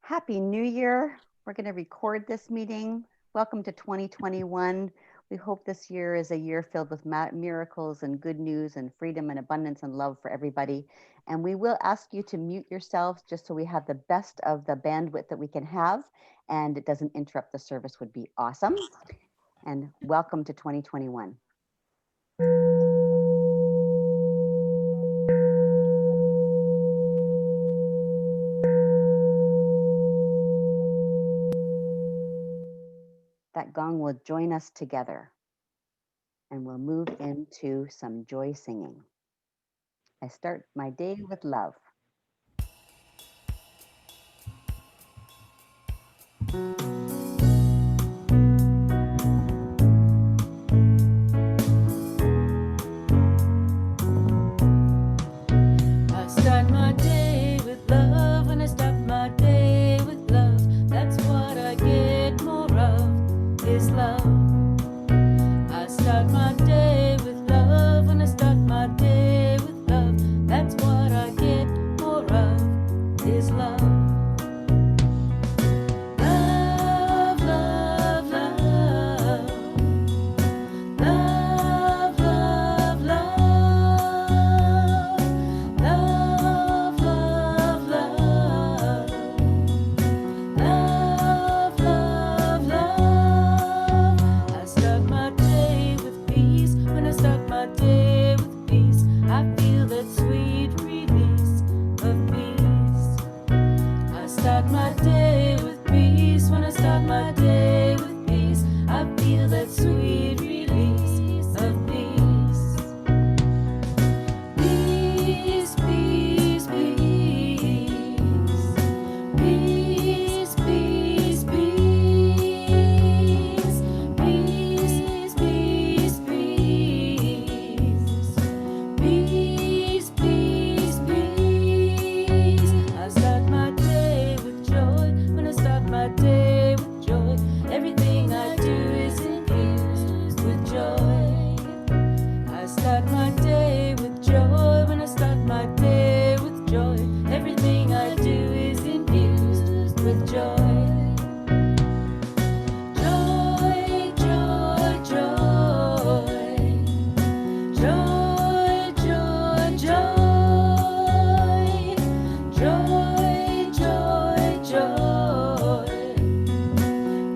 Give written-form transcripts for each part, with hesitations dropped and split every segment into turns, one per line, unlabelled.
Happy New Year. We're going to record this meeting. Welcome to 2021. We hope this year is a year filled with miracles and good news and freedom and abundance and love for everybody. And we will ask you to mute yourselves just so we have the best of the bandwidth that we can have and it doesn't interrupt the service would be awesome. And welcome to 2021. That gong will join us together and we'll move into some joy singing. I start my day with love.
I start my day with love. When I start my day with love, that's what I get more of, is love. I start my day with love. When I start my day with love, that's what I get more of, is love. Love, love, love. Love, love, love. Love, love, love. Love, love, love. I start my day with peace. When I start my day with peace, I feel that sweet release of peace. I start my day with peace. When I start my day with peace, I feel that sweet release of peace. Peace, peace, peace. Peace, peace, peace. Peace, peace, peace. Peace, peace, peace. I start my day with joy. When I start my day with joy, everything I do is infused with joy. I start my day with joy. When I start my day with joy, everything I do is infused with joy. Joy, joy, joy. Joy, joy, joy. Joy, joy, joy.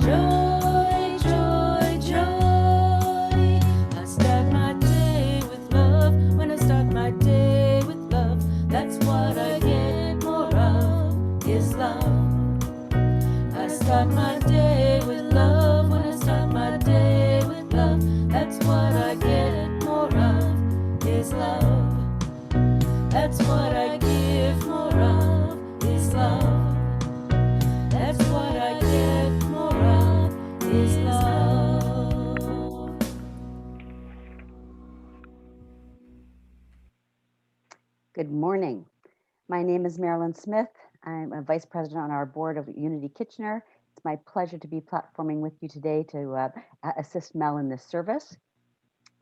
Joy, joy, joy. I start my day with love. When I start my day with love, that's what I get more of, is love. I start my day with love. When I start my day with love, that's what I get more of, is love. That's what I give more of, is love. That's what I get more of, is love.
Good morning. My name is Marilyn Smith. I'm a vice president on our board of Unity Kitchener. It's my pleasure to be platforming with you today to assist Mel in this service.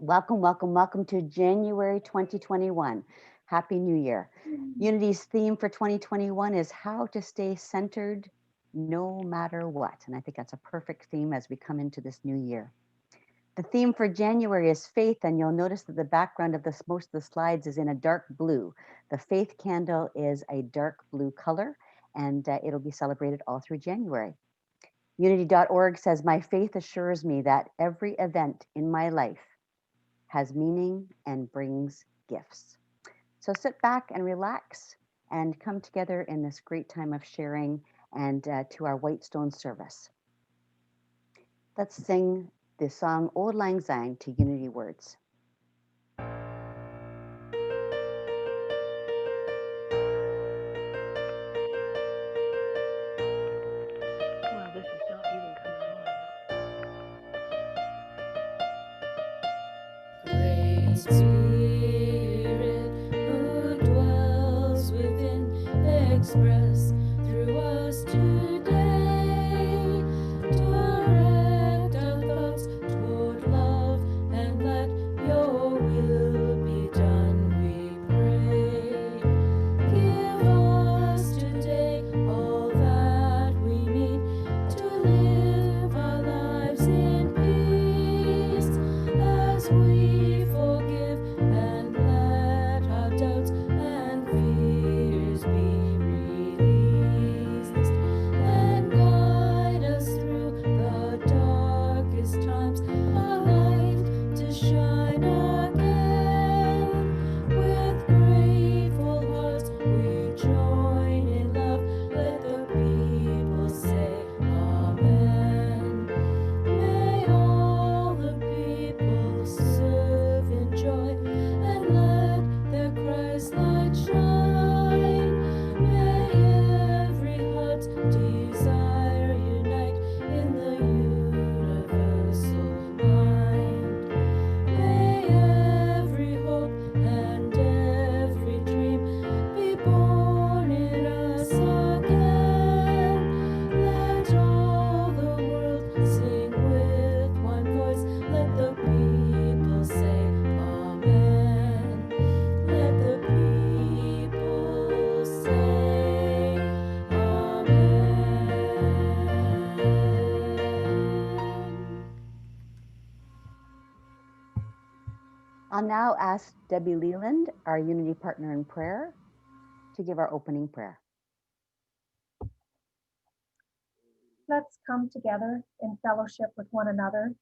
Welcome, welcome, welcome to January 2021. Happy New Year. Unity's theme for 2021 is how to stay centered no matter what. And I think that's a perfect theme as we come into this new year. The theme for January is faith, and you'll notice that the background of most of the slides is in a dark blue. The faith candle is a dark blue color, and it'll be celebrated all through January. Unity.org says, my faith assures me that every event in my life has meaning and brings gifts. So sit back and relax and come together in this great time of sharing and to our Whitestone service. Let's sing the song Old Lang Syne to Unity words.
Wow, this is not even coming on.
Great Spirit, who dwells within, express through us today. Direct our thoughts toward love and let your will be done, we pray. Give us today all that
I'll now ask Debbie Leland, our Unity Partner in Prayer, to give our opening prayer.
Let's come together in fellowship with one another.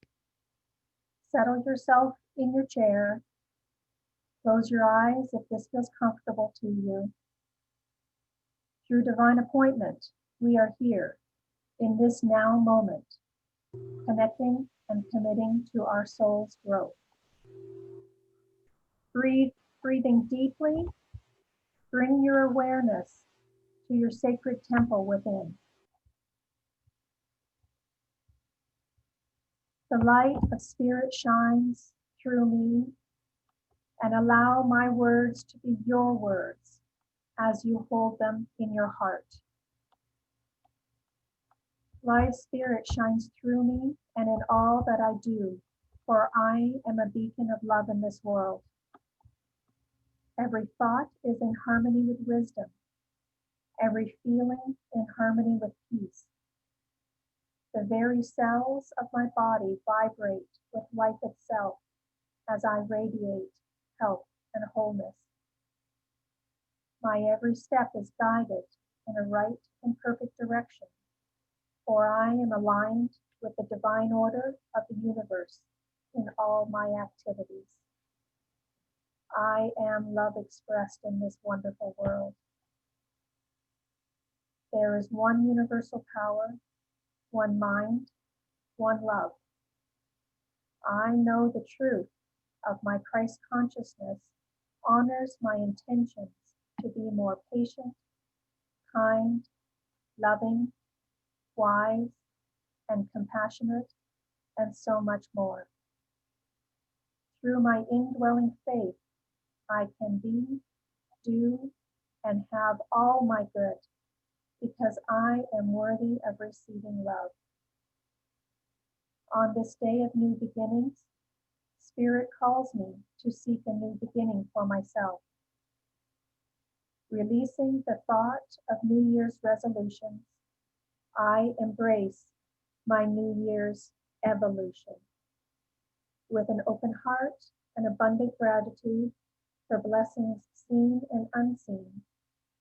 Settle yourself in your chair. Close your eyes if this feels comfortable to you. Through divine appointment, we are here in this now moment, connecting and committing to our soul's growth. Breathing deeply, bring your awareness to your sacred temple within. The light of spirit shines through me, and allow my words to be your words as you hold them in your heart. Light spirit shines through me and in all that I do, for I am a beacon of love in this world. Every thought is in harmony with wisdom, every feeling in harmony with peace. The very cells of my body vibrate with life itself as I radiate health and wholeness. My every step is guided in a right and perfect direction, for I am aligned with the divine order of the universe in all my activities. I am love expressed in this wonderful world. There is one universal power, one mind, one love. I know the truth of my Christ consciousness honors my intentions to be more patient, kind, loving, wise, and compassionate, and so much more. Through my indwelling faith, I can be, do, and have all my good because I am worthy of receiving love. On this day of new beginnings, Spirit calls me to seek a new beginning for myself. Releasing the thought of New Year's resolutions, I embrace my New Year's evolution. With an open heart and abundant gratitude for blessings seen and unseen,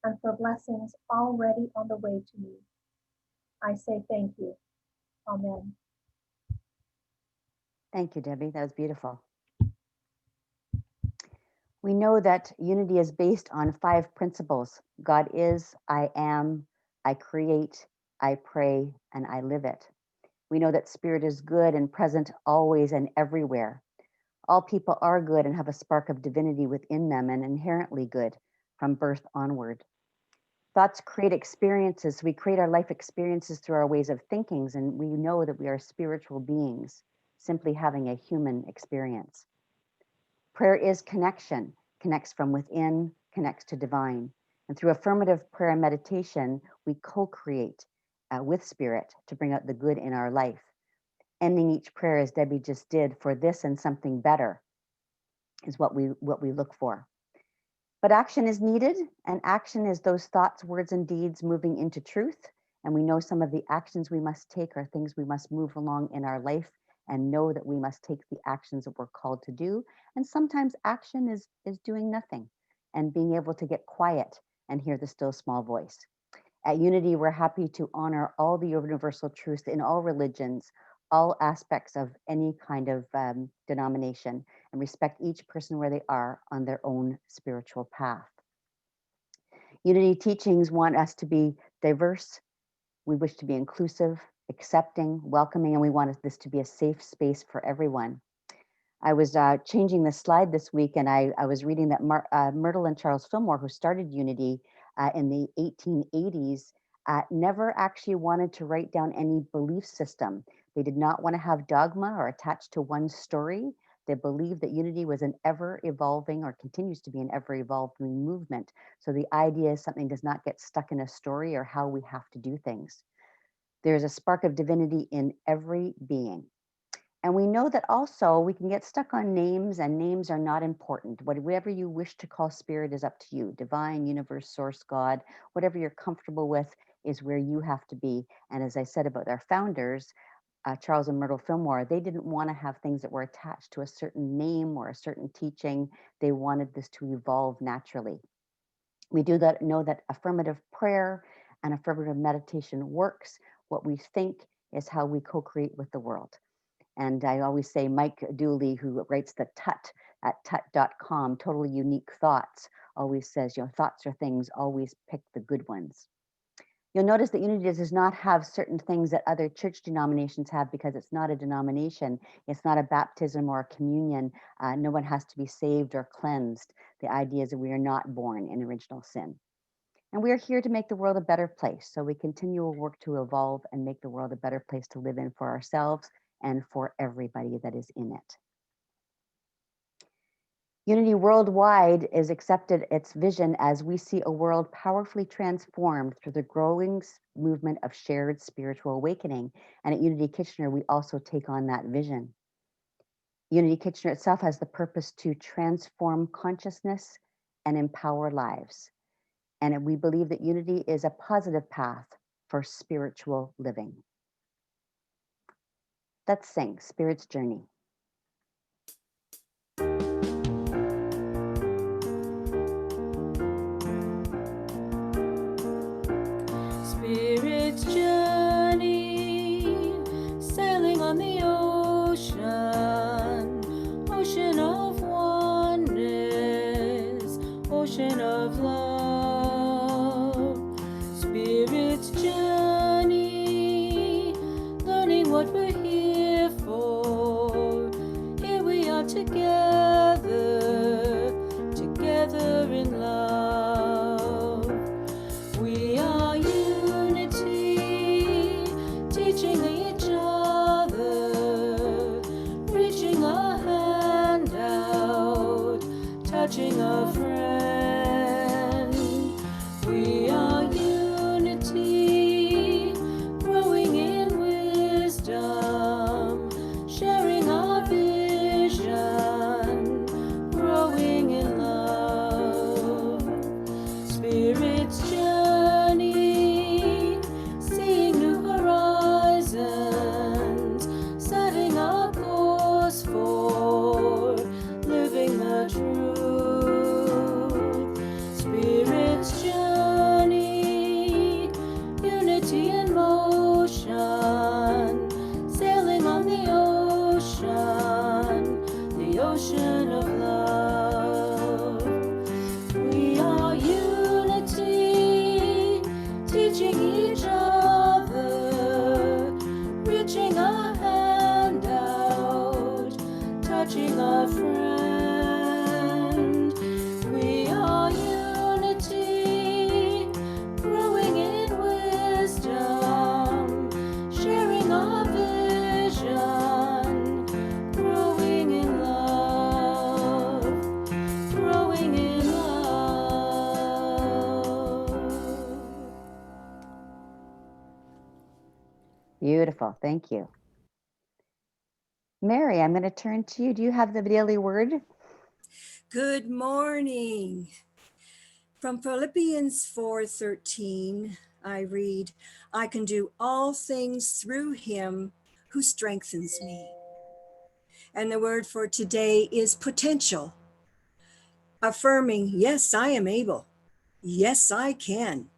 and for blessings already on the way to me, I say thank you. Amen.
Thank you, Debbie. That was beautiful. We know that unity is based on 5 principles. God is, I am, I create, I pray, and I live it. We know that spirit is good and present always and everywhere. All people are good and have a spark of divinity within them and inherently good from birth onward. Thoughts create experiences. We create our life experiences through our ways of thinking, and we know that we are spiritual beings simply having a human experience. Prayer is connection, connects from within, connects to divine. And through affirmative prayer and meditation, we co-create with spirit to bring out the good in our life. Ending each prayer, as Debbie just did, for this and something better is what we look for. But action is needed, and action is those thoughts, words, and deeds moving into truth. And we know some of the actions we must take are things we must move along in our life and know that we must take the actions that we're called to do. And sometimes action is doing nothing and being able to get quiet and hear the still small voice. At Unity, we're happy to honor all the universal truths in all religions, all aspects of any kind of denomination, and respect each person where they are on their own spiritual path. Unity teachings want us to be diverse. We wish to be inclusive, accepting, welcoming, and we want this to be a safe space for everyone. I was changing the slide this week, and I was reading that Myrtle and Charles Fillmore, who started Unity in the 1880s, never actually wanted to write down any belief system. They did not want to have dogma or attached to one story. They believed that Unity was an ever-evolving, or continues to be an ever-evolving movement. So the idea is something does not get stuck in a story or how we have to do things. There's a spark of divinity in every being. And we know that also we can get stuck on names, and names are not important. Whatever you wish to call spirit is up to you. Divine, universe, source, God, whatever you're comfortable with is where you have to be. And as I said about our founders, Charles and Myrtle Fillmore, they didn't want to have things that were attached to a certain name or a certain teaching. They wanted this to evolve naturally. We do that, know that affirmative prayer and affirmative meditation works. What we think is how we co-create with the world. And I always say Mike Dooley, who writes the Tut at tut.com, Totally Unique Thoughts, always says, thoughts are things, always pick the good ones. You'll notice that Unity does not have certain things that other church denominations have because it's not a denomination. It's not a baptism or a communion. No one has to be saved or cleansed. The idea is that we are not born in original sin. And we are here to make the world a better place. So we continue our work to evolve and make the world a better place to live in for ourselves and for everybody that is in it. Unity Worldwide is accepted its vision as we see a world powerfully transformed through the growing movement of shared spiritual awakening. And at Unity Kitchener, we also take on that vision. Unity Kitchener itself has the purpose to transform consciousness and empower lives. And we believe that unity is a positive path for spiritual living. Let's sing Spirit's Journey.
Spirit's journey, sailing on the ocean, ocean of oneness, ocean of love. Spirit's journey, learning what we're here for. Here we are together, together in love. We are unity, teaching each other, reaching a hand out, touching a friend. We are unity, growing in wisdom, sharing our vision, growing in love. Spirit's journey, seeing new horizons, setting a course for living the truth. Spirit's journey, unity in motion, sailing on the ocean of love. We are unity, teaching each other, reaching a hand out, touching a friend. We are unity, growing in wisdom, sharing our vision, growing in love, growing in love.
Beautiful. Thank you. Mary, I'm going to turn to you. Do you have the daily word?
Good morning. From Philippians 4:13, I read, I can do all things through him who strengthens me. And the word for today is potential. Affirming, yes, I am able. Yes, I can.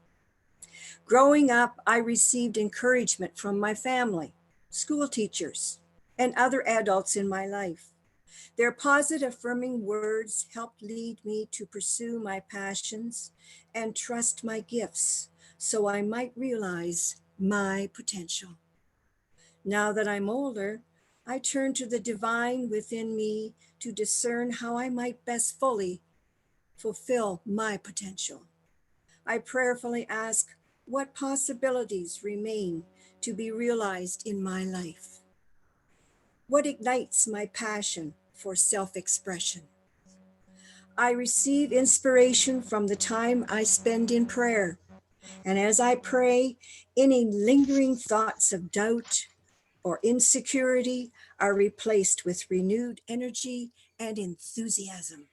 Growing up, I received encouragement from my family, school teachers, and other adults in my life. Their positive, affirming words helped lead me to pursue my passions and trust my gifts so I might realize my potential. Now that I'm older, I turn to the divine within me to discern how I might best fully fulfill my potential. I prayerfully ask what possibilities remain to be realized in my life. What ignites my passion for self-expression? I receive inspiration from the time I spend in prayer. And as I pray, any lingering thoughts of doubt or insecurity are replaced with renewed energy and enthusiasm.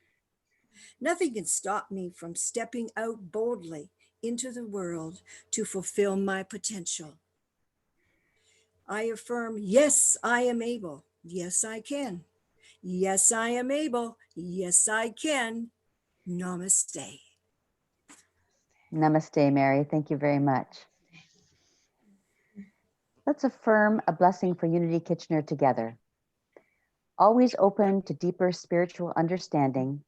Nothing can stop me from stepping out boldly into the world to fulfill my potential. I affirm, yes, I am able. Yes, I can. Yes, I am able. Yes, I can. Namaste.
Namaste, Mary. Thank you very much. Let's affirm a blessing for Unity Kitchener together. Always open to deeper spiritual understanding,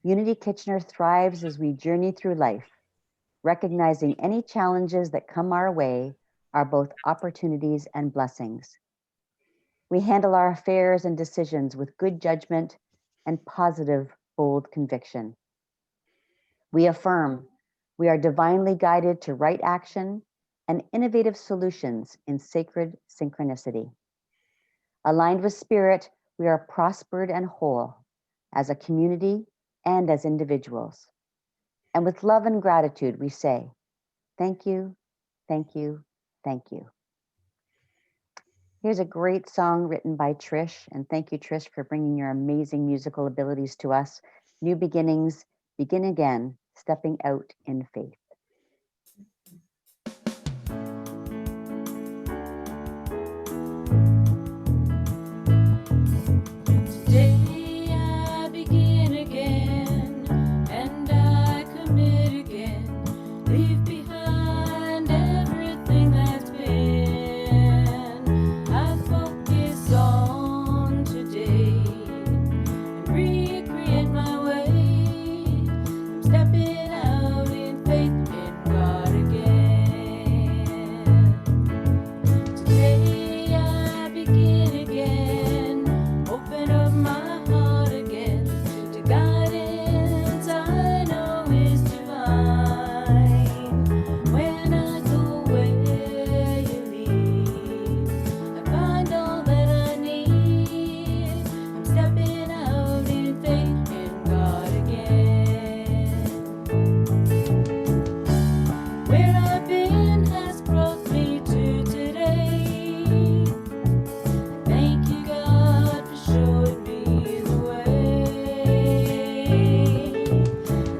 Unity Kitchener thrives as we journey through life, recognizing any challenges that come our way are both opportunities and blessings. We handle our affairs and decisions with good judgment and positive, bold conviction. We affirm we are divinely guided to right action and innovative solutions in sacred synchronicity. Aligned with spirit, we are prospered and whole as a community and as individuals. And with love and gratitude, we say, thank you, thank you, thank you. Here's a great song written by Trish, and thank you, Trish, for bringing your amazing musical abilities to us. New beginnings, begin again, stepping out in faith.
Today I begin again, and I commit again. Leave behind everything that's been. I focus on today and recreate my way. I'm stepping out in faith in God again. Today I begin again. Open up my heart again to guidance I know is divine. When I go where you lead, I find all that I need. I'm stepping out in faith in God again. Where I've been has brought me to today. Thank you, God, for showing me the way.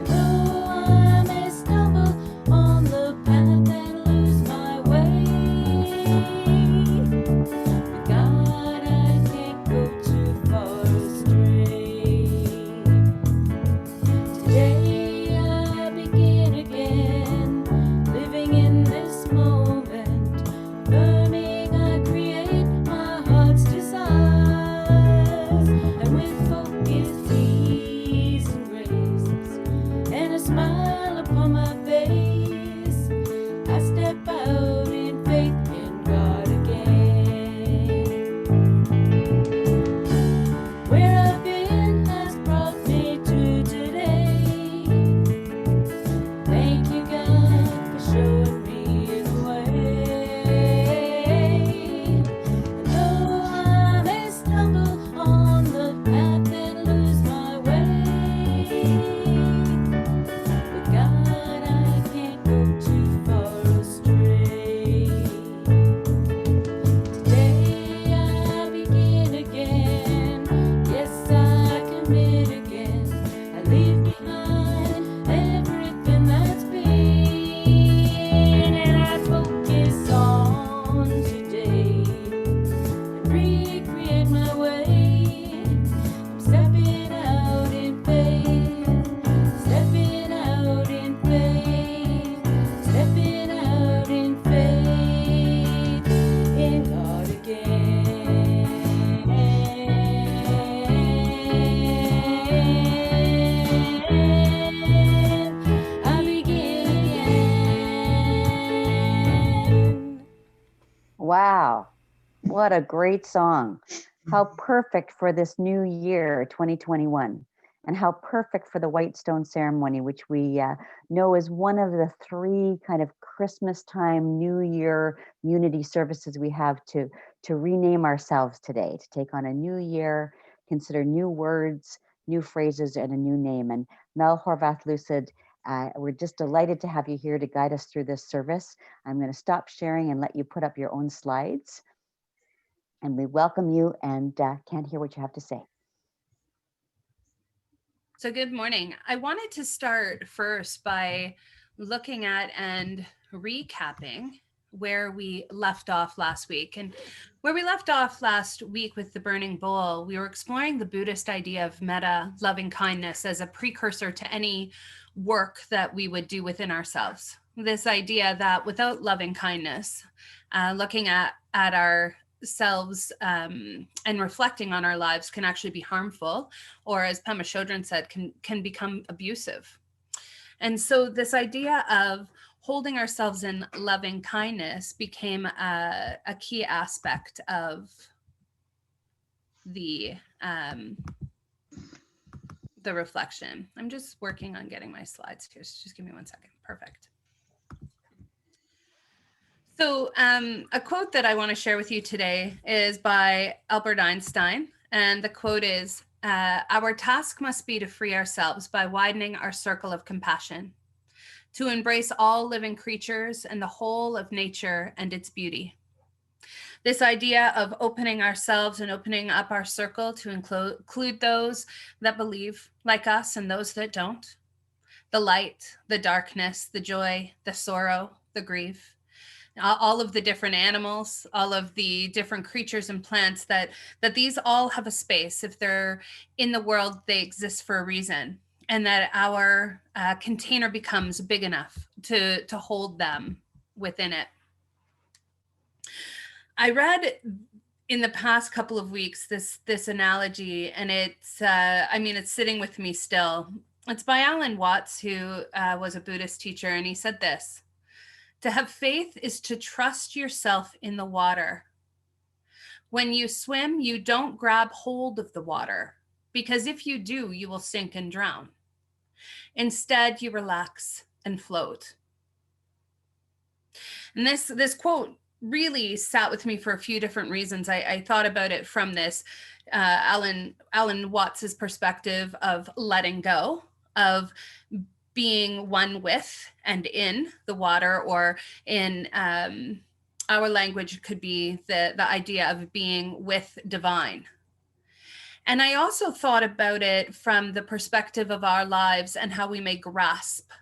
Though I may stumble on the path and lose my way, with God, I can't go too far astray. Today I begin again, living in this moment, learning I create my heart's desires, and with focus, ease, and grace, and a smile upon my face, I step out in faith in God again. Where I've been has brought me to today. Thank you, God, for showing me the way. And though I may stumble on the path and lose my way, with God I can't go too far astray. Today I begin again. Yes, I commit again. I leave behind everything that's been, and I focus on today and recreate my way. I'm stepping out in faith, stepping out in faith, stepping out in faith in God again. I begin again.
Wow, what a great song. How perfect for this new year, 2021, and how perfect for the White Stone Ceremony, which we know is one of the three kind of Christmas time, New Year unity services we have to rename ourselves today, to take on a new year, consider new words, new phrases, and a new name. And Mel Horvath-Lucid, we're just delighted to have you here to guide us through this service. I'm going to stop sharing and let you put up your own slides. And we welcome you and can't hear what you have to say.
So good morning. I wanted to start first by looking at and recapping where we left off last week. And where we left off last week with the burning bowl, we were exploring the Buddhist idea of metta, loving kindness, as a precursor to any work that we would do within ourselves. This idea that without loving kindness, looking at ourselves and reflecting on our lives can actually be harmful, or as Pema Chodron said, can become abusive. And so this idea of holding ourselves in loving kindness became a key aspect of the reflection. I'm just working on getting my slides here, so just give me 1 second. Perfect. So a quote that I want to share with you today is by Albert Einstein. And the quote is, our task must be to free ourselves by widening our circle of compassion, to embrace all living creatures and the whole of nature and its beauty. This idea of opening ourselves and opening up our circle to include those that believe like us and those that don't, the light, the darkness, the joy, the sorrow, the grief, all of the different animals, all of the different creatures and plants, that these all have a space. If they're in the world, they exist for a reason, and that our container becomes big enough to hold them within it. I read in the past couple of weeks this analogy, and it's sitting with me still. It's by Alan Watts, who was a Buddhist teacher, and he said this: to have faith is to trust yourself in the water. When you swim, you don't grab hold of the water, because if you do, you will sink and drown. Instead, you relax and float. And this quote really sat with me for a few different reasons. I thought about it from this Alan Watts's perspective of letting go, of being one with and in the water, or in our language could be the idea of being with divine. And I also thought about it from the perspective of our lives and how we may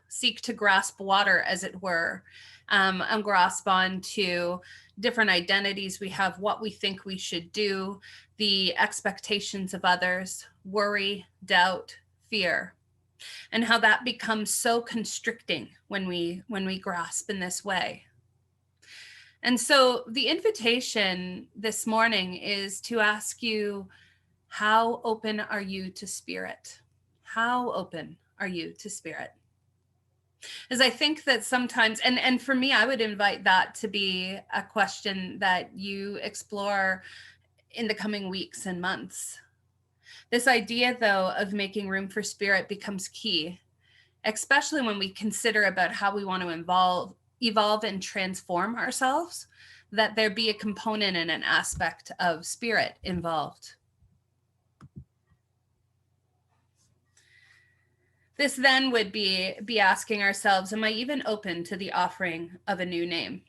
seek to grasp water, as it were, and grasp onto different identities we have, what we think we should do, the expectations of others, worry, doubt, fear, and how that becomes so constricting when we grasp in this way. And so the invitation this morning is to ask you, how open are you to spirit? How open are you to spirit? As I think that sometimes, and for me, I would invite that to be a question that you explore in the coming weeks and months. This idea, though, of making room for spirit becomes key, especially when we consider about how we want to evolve and transform ourselves, that there be a component and an aspect of spirit involved. This then would be asking ourselves, am I even open to the offering of a new name?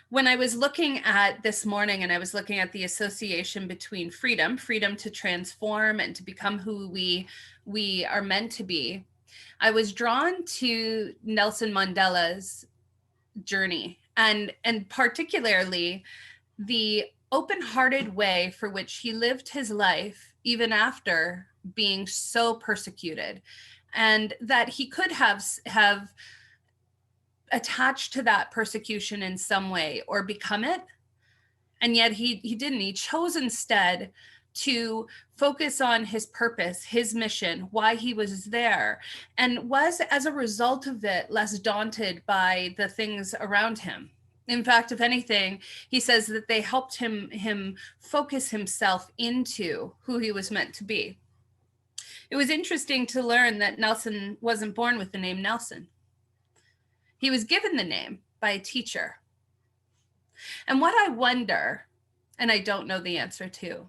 When I was looking at this morning, and I was looking at the association between freedom to transform and to become who we are meant to be, I was drawn to Nelson Mandela's journey, and particularly the open-hearted way for which he lived his life, even after being so persecuted, and that he could have attached to that persecution in some way or become it. And yet he didn't. He chose instead to focus on his purpose, his mission, why he was there, and was, as a result of it, less daunted by the things around him. In fact, if anything, he says that they helped him focus himself into who he was meant to be. It was interesting to learn that Nelson wasn't born with the name Nelson. He was given the name by a teacher. And what I wonder, and I don't know the answer to,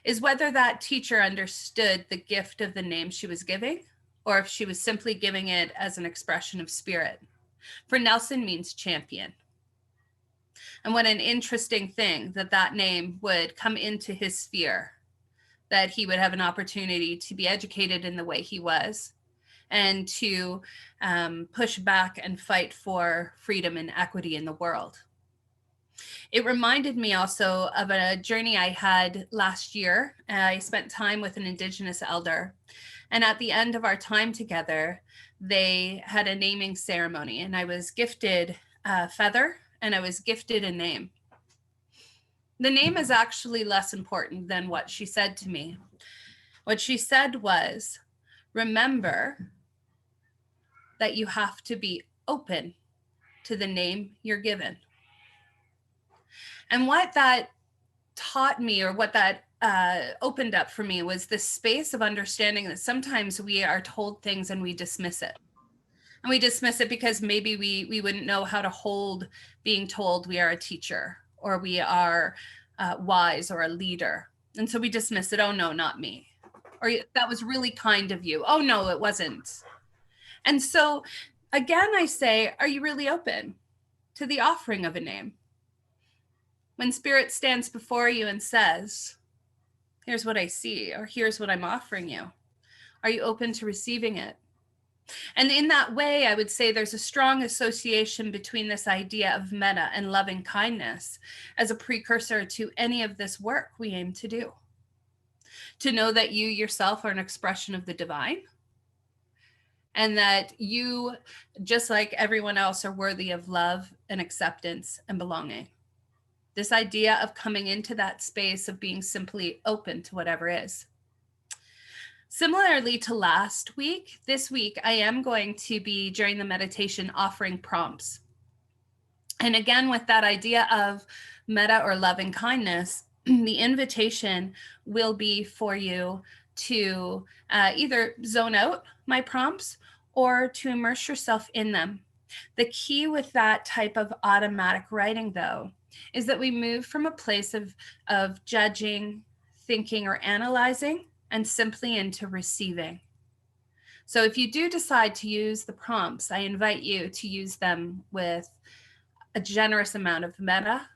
is whether that teacher understood the gift of the name she was giving, or if she was simply giving it as an expression of spirit. For Nelson means champion. And what an interesting thing that name would come into his sphere, that he would have an opportunity to be educated in the way he was, and to push back and fight for freedom and equity in the world. It reminded me also of a journey I had last year. I spent time with an Indigenous elder, and at the end of our time together, they had a naming ceremony, and I was gifted a feather and I was gifted a name. The name is actually less important than what she said to me. What she said was, remember that you have to be open to the name you're given. And what that taught me, or what that opened up for me, was this space of understanding that sometimes we are told things and we dismiss it. And we dismiss it because maybe we wouldn't know how to hold being told we are a teacher, or we are wise, or a leader. And so we dismiss it. Oh, no, not me. Or that was really kind of you. Oh, no, it wasn't. And so again, I say, are you really open to the offering of a name? When Spirit stands before you and says, here's what I see, or here's what I'm offering you, are you open to receiving it? And in that way, I would say there's a strong association between this idea of metta and loving kindness as a precursor to any of this work we aim to do. To know that you yourself are an expression of the divine, and that you, just like everyone else, are worthy of love and acceptance and belonging. This idea of coming into that space of being simply open to whatever is. Similarly to last week, this week I am going to be, during the meditation, offering prompts. And again, with that idea of metta or loving kindness, the invitation will be for you to either zone out my prompts or to immerse yourself in them. The key with that type of automatic writing, though, is that we move from a place of judging, thinking, or analyzing, and simply into receiving. So if you do decide to use the prompts, I invite you to use them with a generous amount of metta,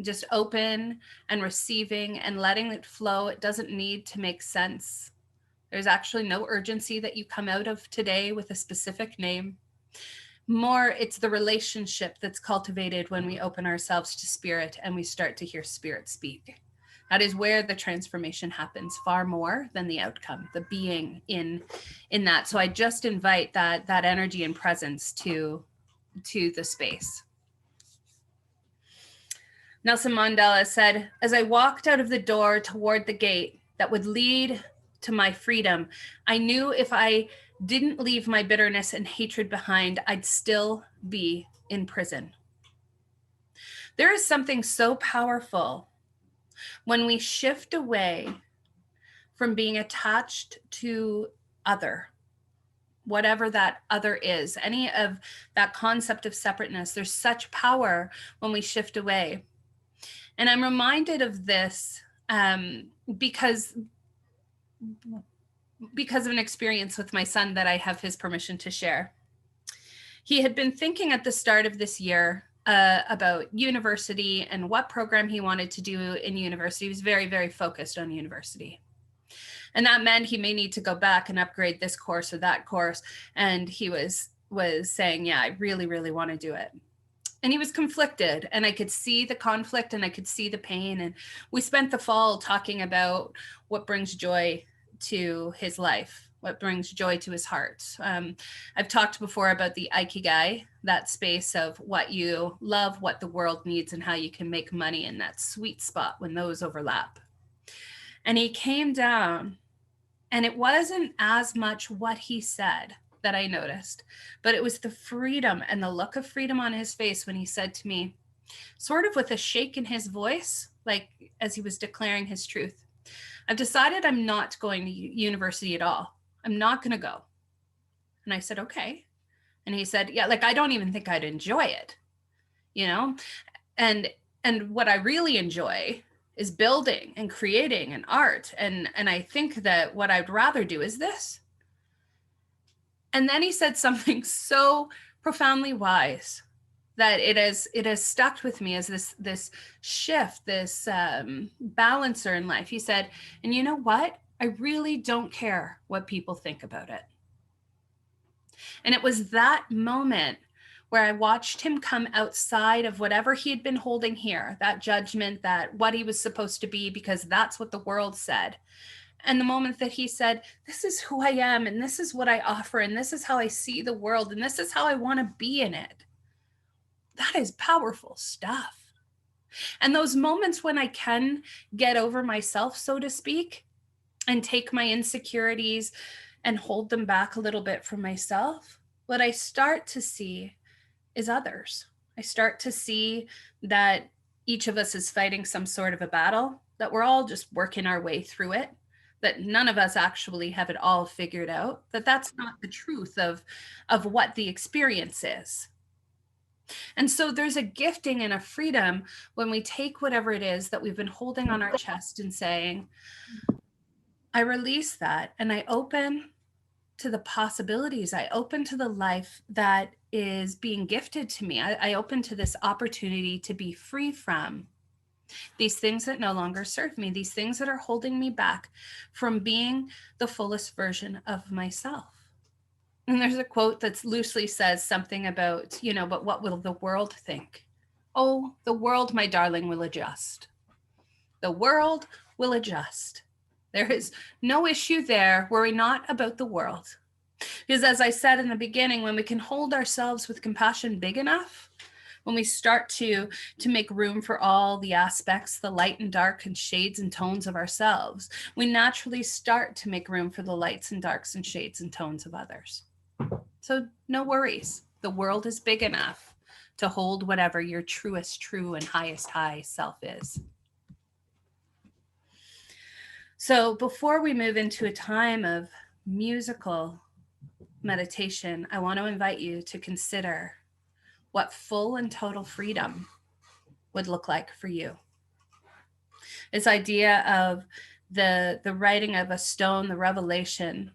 just open and receiving and letting it flow. It doesn't need to make sense. There's actually no urgency that you come out of today with a specific name. More, it's the relationship that's cultivated when we open ourselves to Spirit and we start to hear Spirit speak. That is where the transformation happens, far more than the outcome, the being in that. So I just invite that energy and presence to the space. Nelson Mandela said, as I walked out of the door toward the gate that would lead to my freedom, I knew if I didn't leave my bitterness and hatred behind, I'd still be in prison. There is something so powerful when we shift away from being attached to other, whatever that other is, any of that concept of separateness. There's such power when we shift away. And I'm reminded of this because of an experience with my son that I have his permission to share. He had been thinking at the start of this year about university and what program he wanted to do in university. He was very, very focused on university. And that meant he may need to go back and upgrade this course or that course. And he was saying, yeah, I really, really want to do it. And he was conflicted, and I could see the conflict and I could see the pain. And we spent the fall talking about what brings joy to his life, what brings joy to his heart. I've talked before about the Ikigai, that space of what you love, what the world needs, and how you can make money in that sweet spot when those overlap. And he came down, and it wasn't as much what he said that I noticed, but it was the freedom and the look of freedom on his face when he said to me, sort of with a shake in his voice, like as he was declaring his truth, I've decided I'm not going to university at all. I'm not going to go. And I said, okay. And he said, yeah, like, I don't even think I'd enjoy it, you know? And what I really enjoy is building and creating and art. And I think that what I'd rather do is this. And then he said something so profoundly wise that it has stuck with me as this shift, this balancer in life. He said, and you know what? I really don't care what people think about it. And it was that moment where I watched him come outside of whatever he had been holding here, that judgment, that what he was supposed to be, because that's what the world said. And the moment that he said, this is who I am, and this is what I offer, and this is how I see the world, and this is how I want to be in it. That is powerful stuff. And those moments when I can get over myself, so to speak, and take my insecurities and hold them back a little bit from myself, what I start to see is others. I start to see that each of us is fighting some sort of a battle, that we're all just working our way through it, that none of us actually have it all figured out, that that's not the truth of what the experience is. And so there's a gifting and a freedom when we take whatever it is that we've been holding on our chest and saying, I release that and I open to the possibilities. I open to the life that is being gifted to me. I open to this opportunity to be free from these things that no longer serve me, these things that are holding me back from being the fullest version of myself. And there's a quote that loosely says something about, but what will the world think? Oh, the world, my darling, will adjust. The world will adjust. There is no issue there. Worry not about the world. Because as I said in the beginning, when we can hold ourselves with compassion big enough, when we start to make room for all the aspects, the light and dark and shades and tones of ourselves, we naturally start to make room for the lights and darks and shades and tones of others. So no worries. The world is big enough to hold whatever your truest true and highest high self is. So before we move into a time of musical meditation, I want to invite you to consider what full and total freedom would look like for you. This idea of the writing of a stone, the revelation,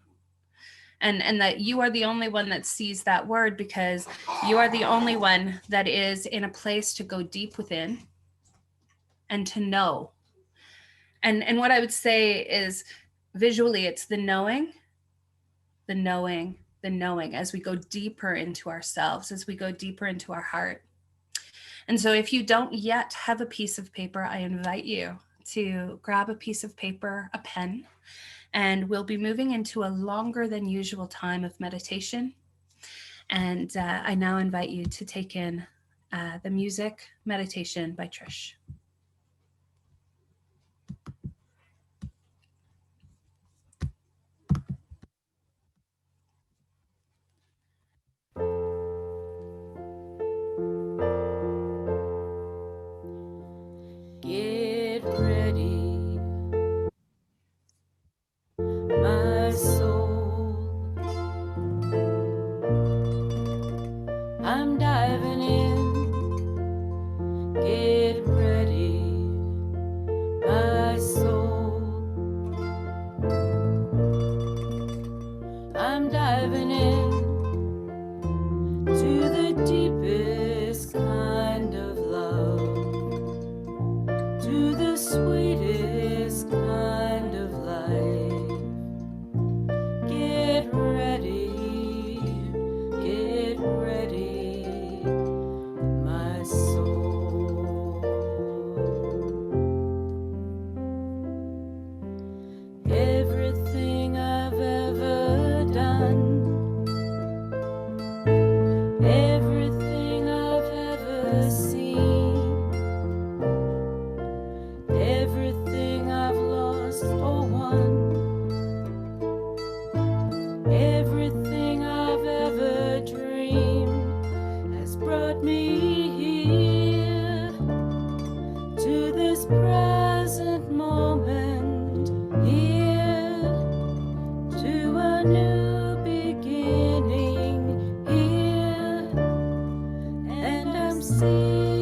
and that you are the only one that sees that word, because you are the only one that is in a place to go deep within and to know. And what I would say is visually, it's the knowing, the knowing, the knowing as we go deeper into ourselves, as we go deeper into our heart. And so if you don't yet have a piece of paper, I invite you to grab a piece of paper, a pen, and we'll be moving into a longer than usual time of meditation. And I now invite you to take in the music Meditation by Trish.
Get ready, my soul. I'm diving in. Get ready, my soul. I'm diving in to the deepest kind of love, to the sweetest kind of life. Get ready, my soul. Everything I've ever done, everything I've ever seen, everything I've lost or won, everything I've ever dreamed has brought me here to this present moment, here to a new beginning, here, and I'm seeing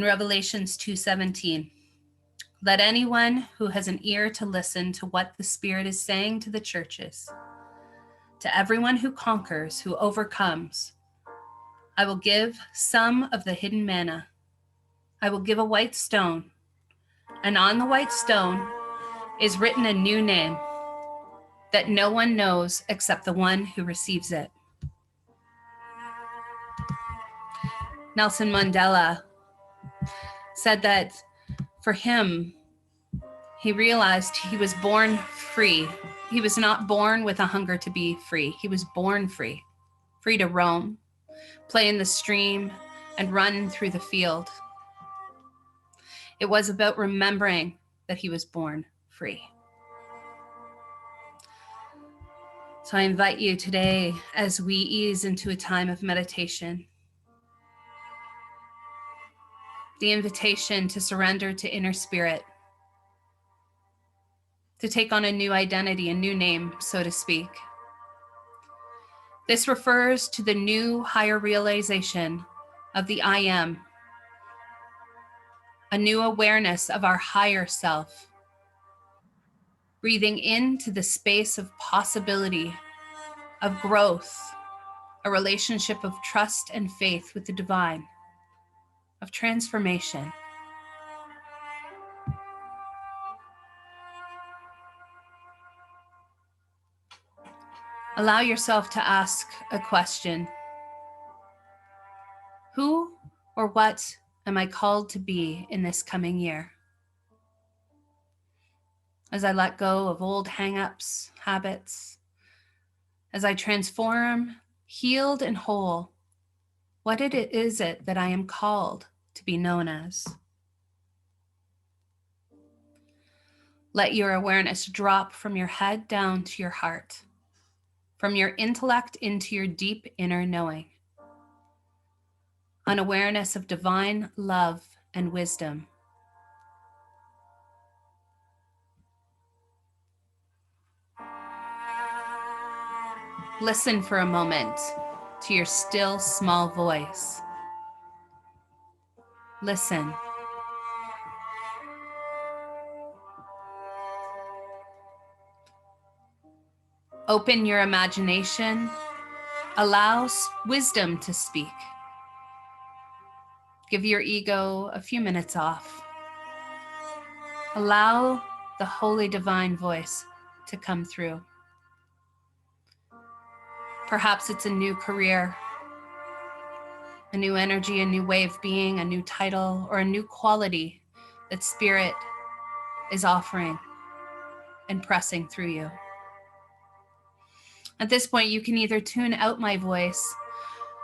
in Revelations 2:17. Let anyone who has an ear to listen to what the Spirit is saying to the churches. To everyone who conquers, who overcomes, I will give some of the hidden manna. I will give a white stone, and on the white stone is written a new name that no one knows except the one who receives it. Nelson Mandela said that for him, he realized he was born free. He was not born with a hunger to be free. He was born free, free to roam, play in the stream, and run through the field. It was about remembering that he was born free. So I invite you today, as we ease into a time of meditation, the invitation to surrender to inner spirit, to take on a new identity, a new name, so to speak. This refers to the new higher realization of the I am, a new awareness of our higher self, breathing into the space of possibility, of growth, a relationship of trust and faith with the divine, of transformation. Allow yourself to ask a question. Who or what am I called to be in this coming year? As I let go of old hang-ups, habits, as I transform, healed and whole, what is it that I am called to be known as? Let your awareness drop from your head down to your heart, from your intellect into your deep inner knowing, an awareness of divine love and wisdom. Listen for a moment to your still small voice. Listen. Open your imagination. Allow wisdom to speak. Give your ego a few minutes off. Allow the holy divine voice to come through. Perhaps it's a new career, a new energy, a new way of being, a new title, or a new quality that Spirit is offering and pressing through you. At this point, you can either tune out my voice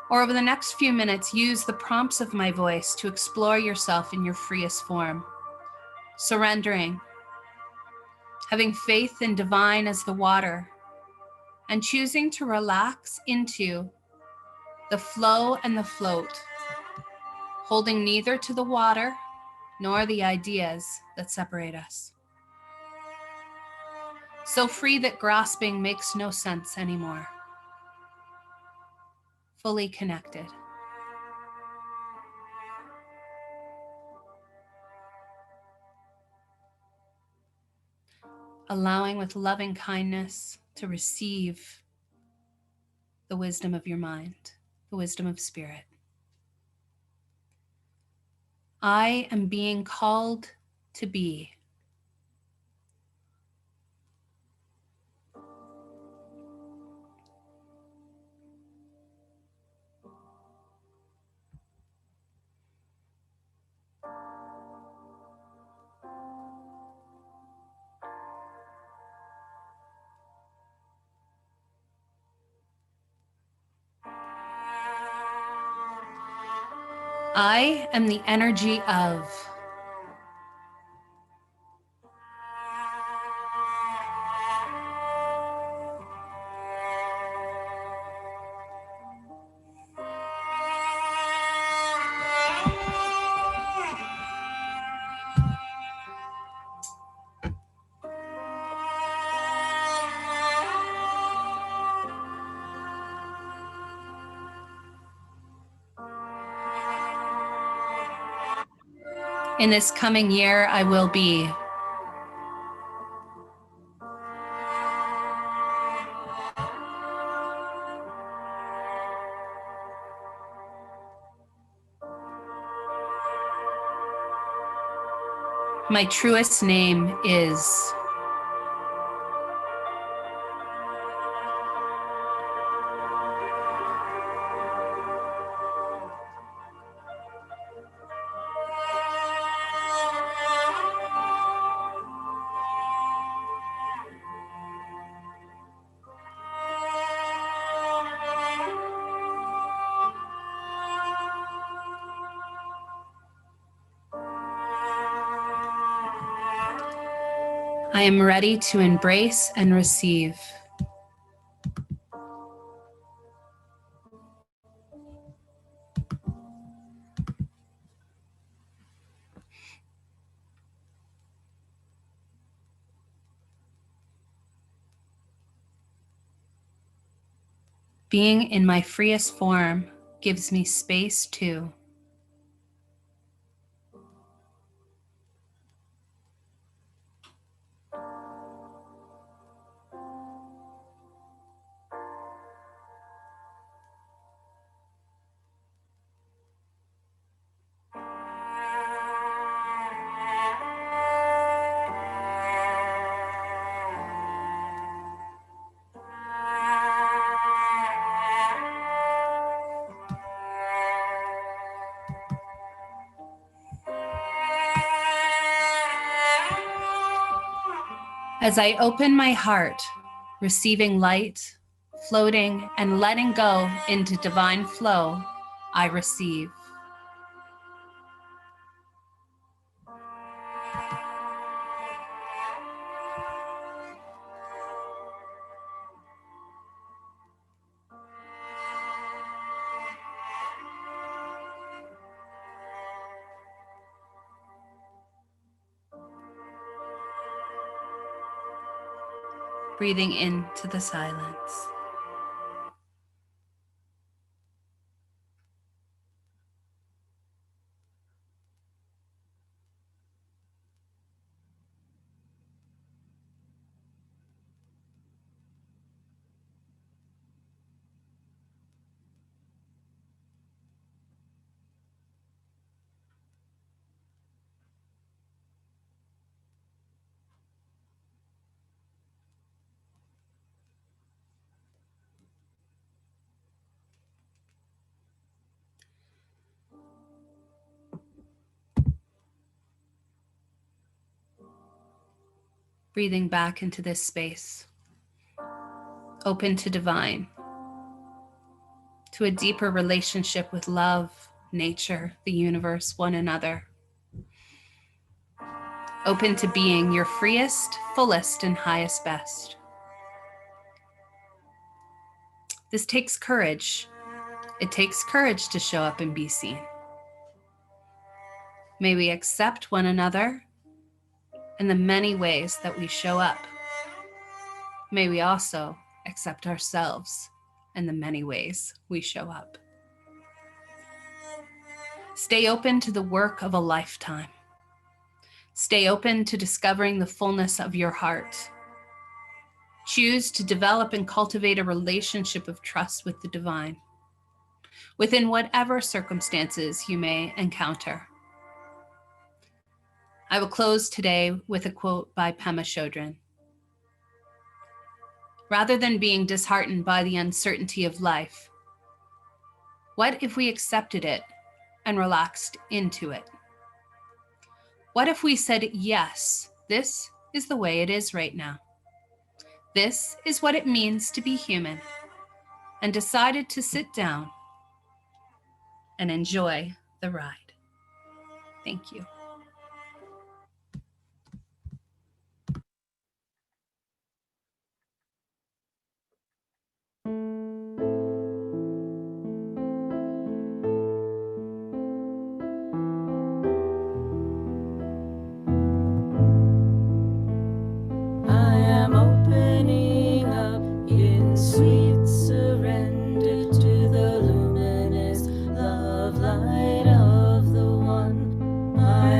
or over the next few minutes, use the prompts of my voice to explore yourself in your freest form, surrendering, having faith in divine as the water, and choosing to relax into the flow and the float, holding neither to the water nor the ideas that separate us. So free that grasping makes no sense anymore. Fully connected. Allowing with loving kindness to receive the wisdom of your mind, the wisdom of Spirit. I am being called to be. I am the energy of. In this coming year, I will be. My truest name is. I am ready to embrace and receive. Being in my freest form gives me space too. As I open my heart, receiving light, floating and letting go into divine flow, I receive. Breathing into the silence. Breathing back into this space, open to divine, to a deeper relationship with love, nature, the universe, one another. Open to being your freest, fullest, and highest best. This takes courage. It takes courage to show up and be seen. May we accept one another in the many ways that we show up. May we also accept ourselves in the many ways we show up. Stay open to the work of a lifetime. Stay open to discovering the fullness of your heart. Choose to develop and cultivate a relationship of trust with the divine, within whatever circumstances you may encounter. I will close today with a quote by Pema Chodron. Rather than being disheartened by the uncertainty of life, what if we accepted it and relaxed into it? What if we said, yes, this is the way it is right now. This is what it means to be human, and decided to sit down and enjoy the ride. Thank you.
I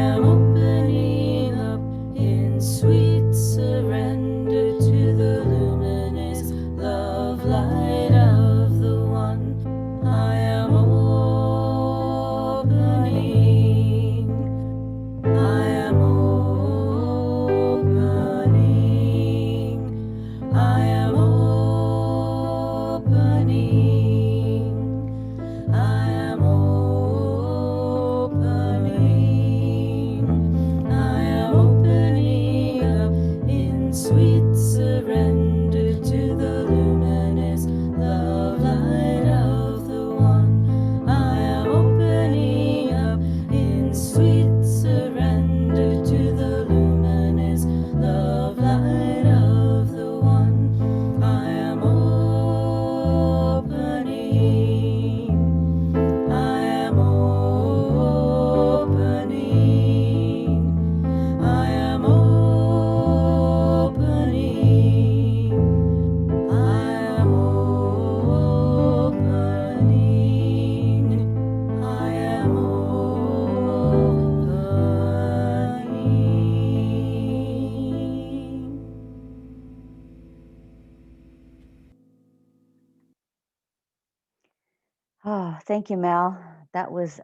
Oh, thank you, Mel. That was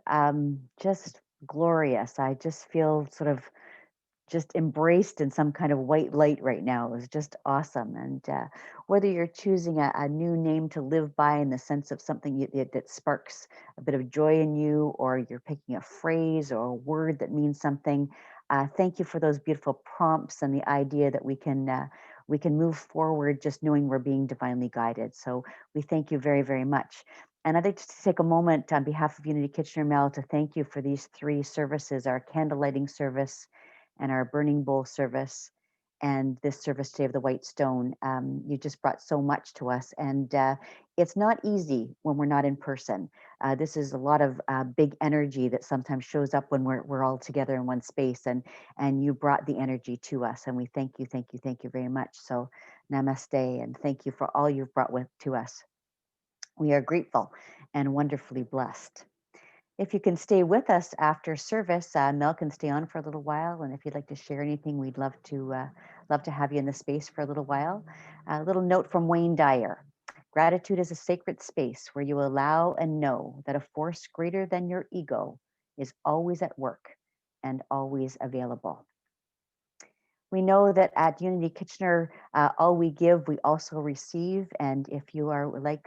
just glorious. I just feel sort of just embraced in some kind of white light right now. It was just awesome. And whether you're choosing a new name to live by in the sense of something that sparks a bit of joy in you, or you're picking a phrase or a word that means something, thank you for those beautiful prompts and the idea that we can move forward just knowing we're being divinely guided. So we thank you very, very much. And I'd like to take a moment on behalf of Unity Kitchener, Mel, to thank you for these 3 services, our candle lighting service, and our burning bowl service, and this service today of the white stone. You just brought so much to us, and it's not easy when we're not in person. This is a lot of big energy that sometimes shows up when we're all together in one space, and you brought the energy to us, and we thank you, thank you, thank you very much. So namaste, and thank you for all you've brought to us. We are grateful and wonderfully blessed. If you can stay with us after service, Mel can stay on for a little while, and if you'd like to share anything, we'd love to have you in the space for a little while. A little note from Wayne Dyer: gratitude is a sacred space where you allow and know that a force greater than your ego is always at work and always available. We know that at Unity Kitchener, all we give, we also receive. And if you would like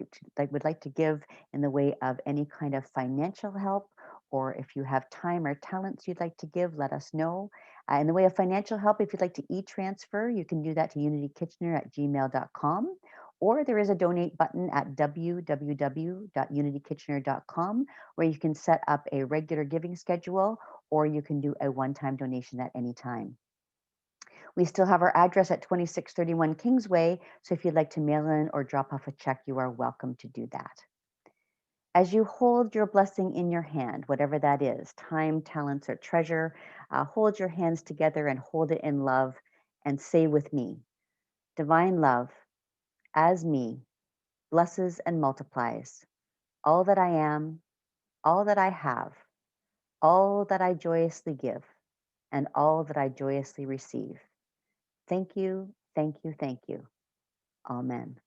to give in the way of any kind of financial help, or if you have time or talents you'd like to give, let us know. In the way of financial help, if you'd like to e-transfer, you can do that to unitykitchener@gmail.com. Or there is a donate button at www.unitykitchener.com where you can set up a regular giving schedule, or you can do a one-time donation at any time. We still have our address at 2631 Kingsway, so if you'd like to mail in or drop off a check, you are welcome to do that. As you hold your blessing in your hand, whatever that is, time, talents, or treasure, hold your hands together and hold it in love, and say with me: divine love, as me, blesses and multiplies all that I am, all that I have, all that I joyously give, and all that I joyously receive. Thank you, thank you, thank you. Amen.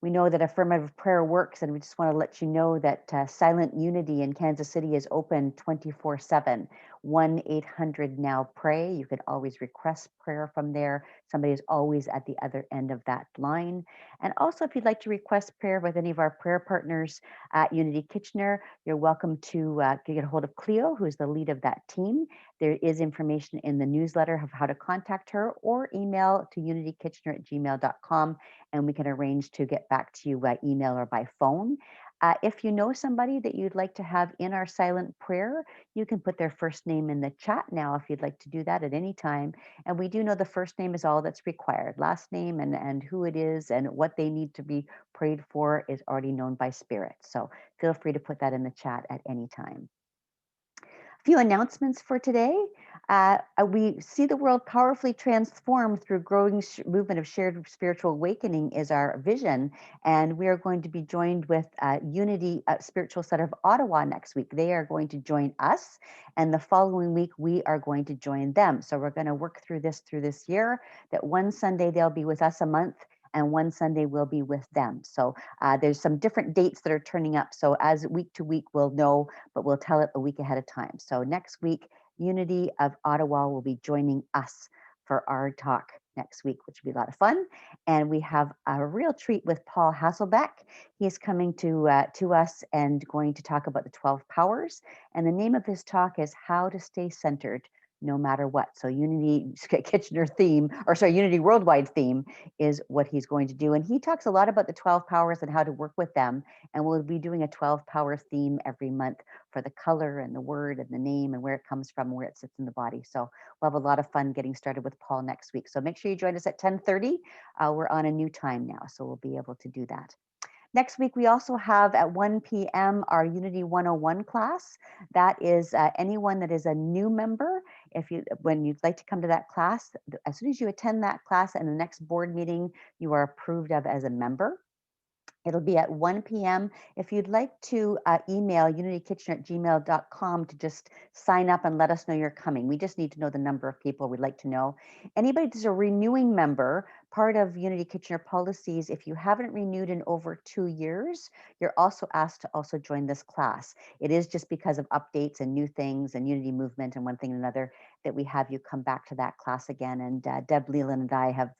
We know that affirmative prayer works, and we just want to let you know that Silent Unity in Kansas City is open 24/7. 1-800-NOW-PRAY. You can always request prayer from there. Somebody is always at the other end of that line. And also, if you'd like to request prayer with any of our prayer partners at Unity Kitchener, you're welcome to get a hold of Cleo, who's the lead of that team. There is information in the newsletter of how to contact her, or email to unitykitchener@gmail.com, and we can arrange to get back to you by email or by phone. If you know somebody that you'd like to have in our silent prayer, you can put their first name in the chat now if you'd like to do that at any time. And we do know the first name is all that's required. Last name and who it is and what they need to be prayed for is already known by Spirit. So feel free to put that in the chat at any time. A few announcements for today. We see the world powerfully transformed through growing movement of shared spiritual awakening is our vision. And we are going to be joined with Unity Spiritual Center of Ottawa next week. They are going to join us. And the following week, we are going to join them. So we're going to work through this year, that one Sunday they'll be with us a month, and one Sunday we'll be with them. So there's some different dates that are turning up. So as week to week, we'll know, but we'll tell it a week ahead of time. So next week, Unity of Ottawa will be joining us for our talk next week, which will be a lot of fun. And we have a real treat with Paul Hasselbeck. He's coming to us and going to talk about the 12 powers. And the name of his talk is How to Stay Centered No Matter What. So Unity Kitchener theme, or sorry, Unity Worldwide theme is what he's going to do. And he talks a lot about the 12 powers and how to work with them. And we'll be doing a 12 power theme every month for the color and the word and the name and where it comes from, where it sits in the body. So we'll have a lot of fun getting started with Paul next week. So make sure you join us at 10:30. We're on a new time now, so we'll be able to do that. Next week, we also have at 1 p.m. our Unity 101 class. That is anyone that is a new member. When you'd like to come to that class, as soon as you attend that class and the next board meeting, you are approved of as a member. It'll be at 1 p.m. If you'd like to email unitykitchener@gmail.com to just sign up and let us know you're coming. We just need to know the number of people we'd like to know. Anybody that's a renewing member, part of Unity Kitchener policies, if you haven't renewed in over 2 years, you're also asked to also join this class. It is just because of updates and new things and Unity movement and one thing and another that we have you come back to that class again. And Deb Leland and I have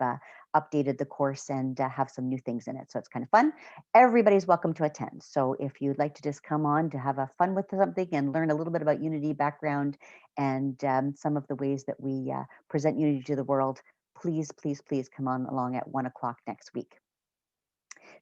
updated the course and have some new things in it. So it's kind of fun. Everybody's welcome to attend. So if you'd like to just come on to have a fun with something and learn a little bit about Unity background and some of the ways that we present Unity to the world, please, please, please come on along at 1 o'clock next week.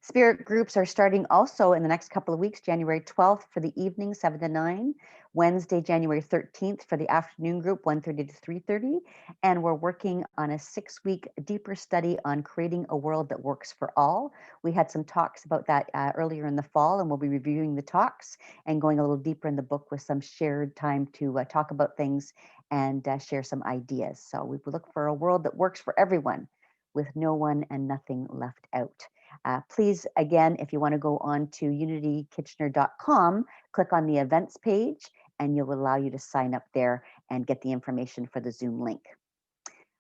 Spirit groups are starting also in the next couple of weeks, January 12th for the evening, 7 to 9, Wednesday, January 13th for the afternoon group, 1:30 to 3:30. And we're working on a 6-week deeper study on creating a world that works for all. We had some talks about that earlier in the fall, and we'll be reviewing the talks and going a little deeper in the book with some shared time to talk about things and share some ideas. So we look for a world that works for everyone with no one and nothing left out. Please, again, if you want to go on to unitykitchener.com, click on the events page, and it will allow you to sign up there and get the information for the Zoom link.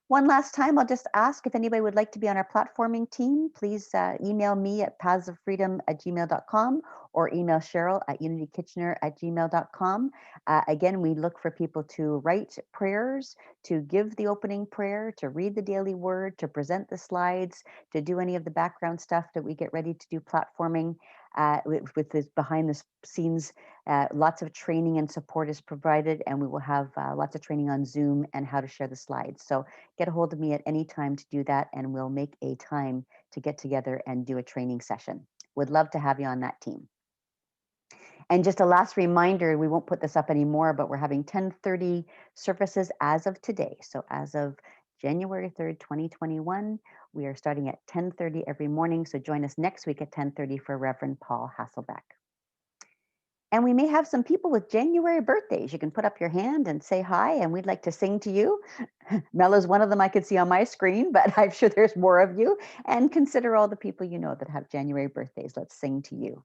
One last time, I'll just ask if anybody would like to be on our platforming team, please email me at pathsoffreedom@gmail.com or email Cheryl at unitykitchener@gmail.com. Again, we look for people to write prayers, to give the opening prayer, to read the daily word, to present the slides, to do any of the background stuff that we get ready to do platforming with this behind the scenes. Lots of training and support is provided, and we will have lots of training on Zoom and how to share the slides. So get a hold of me at any time to do that, and we'll make a time to get together and do a training session. Would love to have you on that team. And just a last reminder, we won't put this up anymore, but we're having 10:30 services as of today. So as of January 3rd, 2021, we are starting at 10:30 every morning. So join us next week at 10:30 for Reverend Paul Hasselbeck. And we may have some people with January birthdays. You can put up your hand and say hi, and we'd like to sing to you. Mel is one of them I could see on my screen, but I'm sure there's more of you. And consider all the people you know that have January birthdays. Let's sing to you.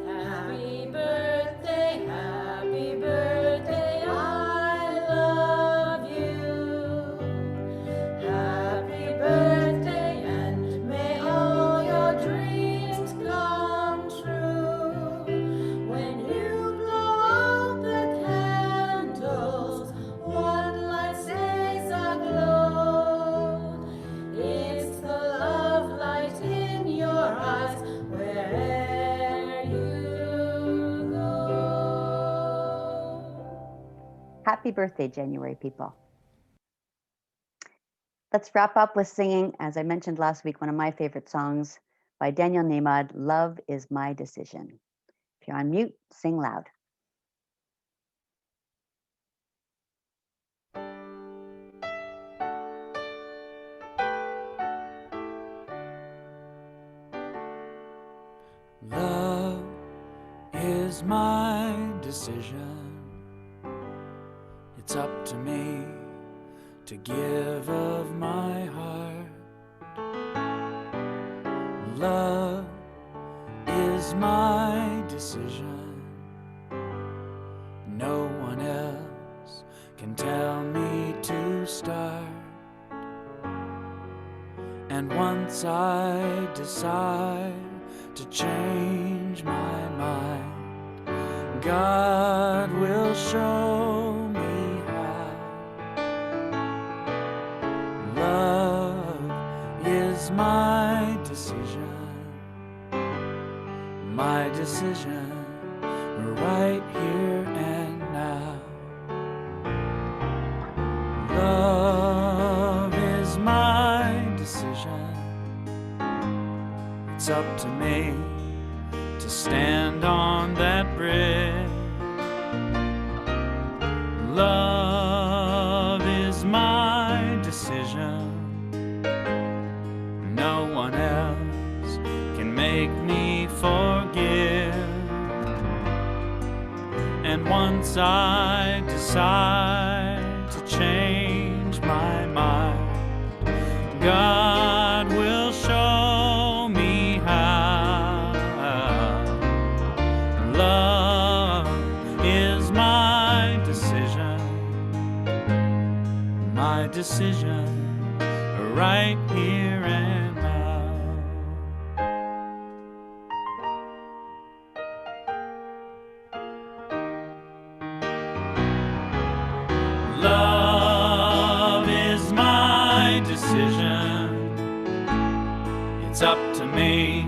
Happy birthday, I love you. Happy birthday, and may all your dreams come true. When you blow out the candles, one light stays aglow. It's the love light in your eyes, wherever you go.
Happy birthday, January people. Let's wrap up with singing, as I mentioned last week, one of my favorite songs by Daniel Nemad, Love is My Decision. If you're on mute, sing loud.
Love is my decision. It's up to me to give of my heart. Love is my decision. No one else can tell me to start. And once I decide to change my mind, God will show me how. Love is my decision, right here and now. Love is my decision. It's up to me to stand on that bridge. Love is my decision. No one else can make me forgive. And once I decide to change my mind, God will show me how. Love is my decision, right here and now. Love is my decision. It's up to me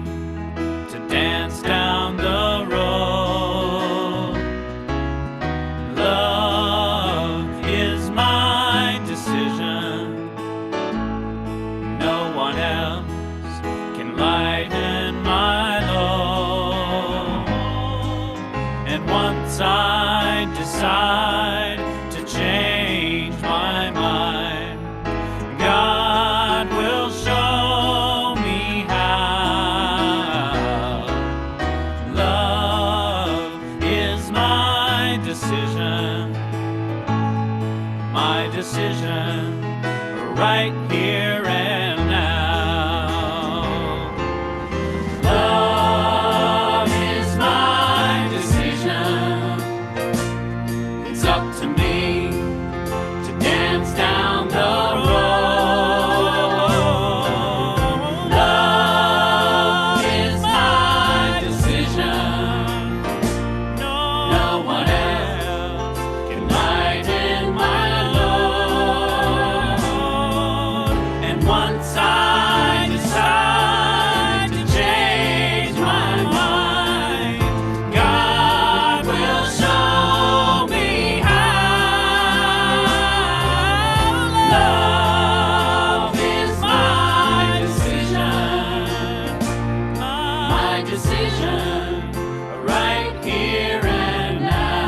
to dance down the road. Love is my decision. No one else can lighten my load. And once I decide to change my mind, God will show me how. Love is my decision right here and now. Love is my decision. It's up to me to dance down the road. Love is my decision. No one else can lighten my load. And once I decide to change my mind, God will show me how. Love is my decision right here and now.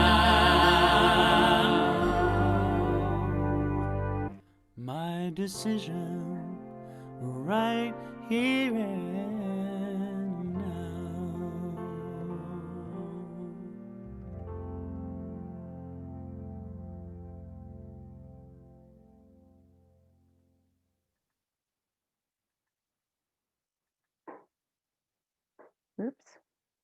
My decision right here and now.
Oops.